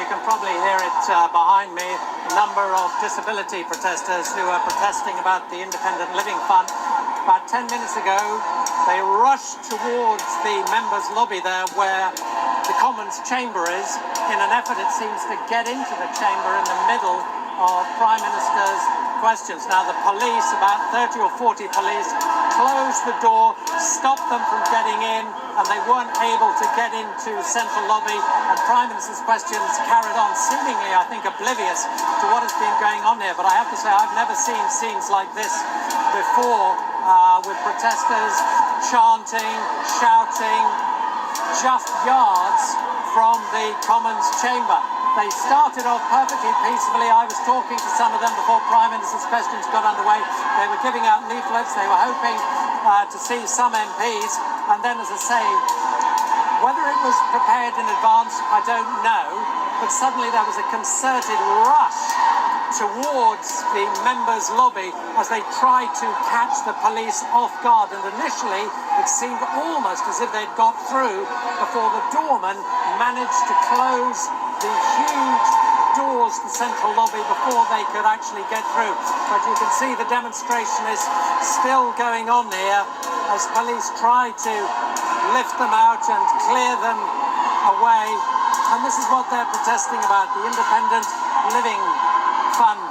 can probably hear it behind me, a number of disability protesters who are protesting about the Independent Living Fund. About 10 minutes ago, they rushed towards the members' lobby there where the Commons chamber is, in an effort, it seems, to get into the chamber in the middle of Prime Minister's questions. Now, the police, about 30 or 40 police, closed the door, stopped them from getting in, and they weren't able to get into Central Lobby, and Prime Minister's questions carried on, seemingly, I think, oblivious to what has been going on here. But I have to say, I've never seen scenes like this before, with protesters chanting, shouting, just yards from the Commons chamber. They started off perfectly peacefully. I was talking to some of them before Prime Minister's questions got underway. They were giving out leaflets. They were hoping to see some MPs. And then, as I say, whether it was prepared in advance, I don't know. But suddenly there was a concerted rush towards the members' lobby as they tried to catch the police off guard. And initially, it seemed almost as if they'd got through before the doorman managed to close the huge doors to Central Lobby before they could actually get through. But you can see the demonstration is still going on here as police try to lift them out and clear them away. And this is what they're protesting about, the Independent Living Fund.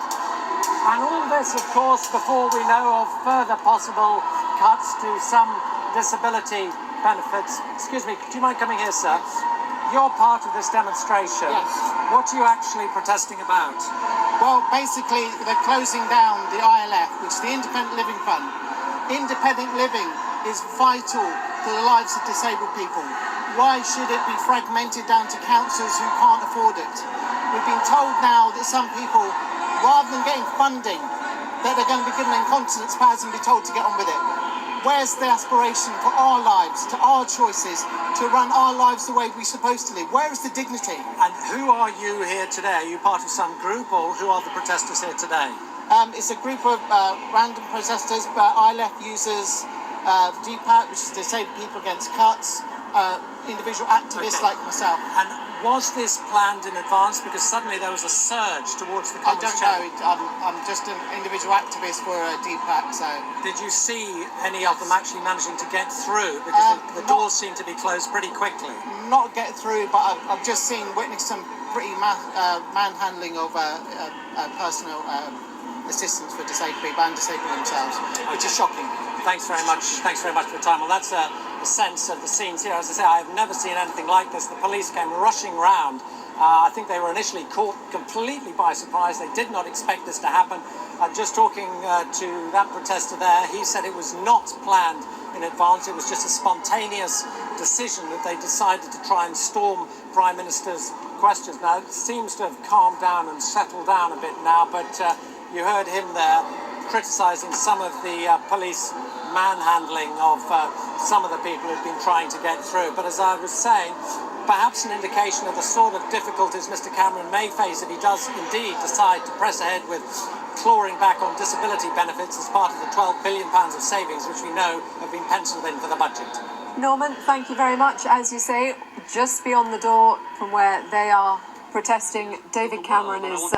And all this, of course, before we know of further possible cuts to some disability benefits. Excuse me, do you mind coming here, sir? You're part of this demonstration. Yes. What are you actually protesting about? Well, basically, they're closing down the ILF, which is the Independent Living Fund. Independent living is vital to the lives of disabled people. Why should it be fragmented down to councils who can't afford it? We've been told now that some people, rather than getting funding, that they're going to be given incontinence pads and be told to get on with it. Where's the aspiration for our lives, to our choices, to run our lives the way we're supposed to live? Where is the dignity? And who are you here today? Are you part of some group, or who are the protesters here today? It's a group of random protesters, but ILF users, DPAT, which is Disabled People Against Cuts, individual activists like myself. And was this planned in advance? Because suddenly there was a surge towards the Commons chamber. I don't know. I'm just an individual activist for DPAT, so... Did you see any of them actually managing to get through? Because the doors seem to be closed pretty quickly. Not get through, but I've just witnessed some pretty manhandling of personal assistance for disabled people and disabled themselves, which is shocking. Thanks very much. Thanks very much for the time. Well, that's a sense of the scenes here. As I say, I've never seen anything like this. The police came rushing round. I think they were initially caught completely by surprise. They did not expect this to happen. Just talking to that protester there, he said it was not planned in advance. It was just a spontaneous decision that they decided to try and storm Prime Minister's questions. Now, it seems to have calmed down and settled down a bit now, but you heard him there criticising some of the police manhandling of some of the people who've been trying to get through. But as I was saying, perhaps an indication of the sort of difficulties Mr Cameron may face if he does indeed decide to press ahead with clawing back on disability benefits as part of the £12 billion of savings which we know have been penciled in for the budget. Norman, thank you very much. As you say, just beyond the door from where they are protesting, David Cameron is...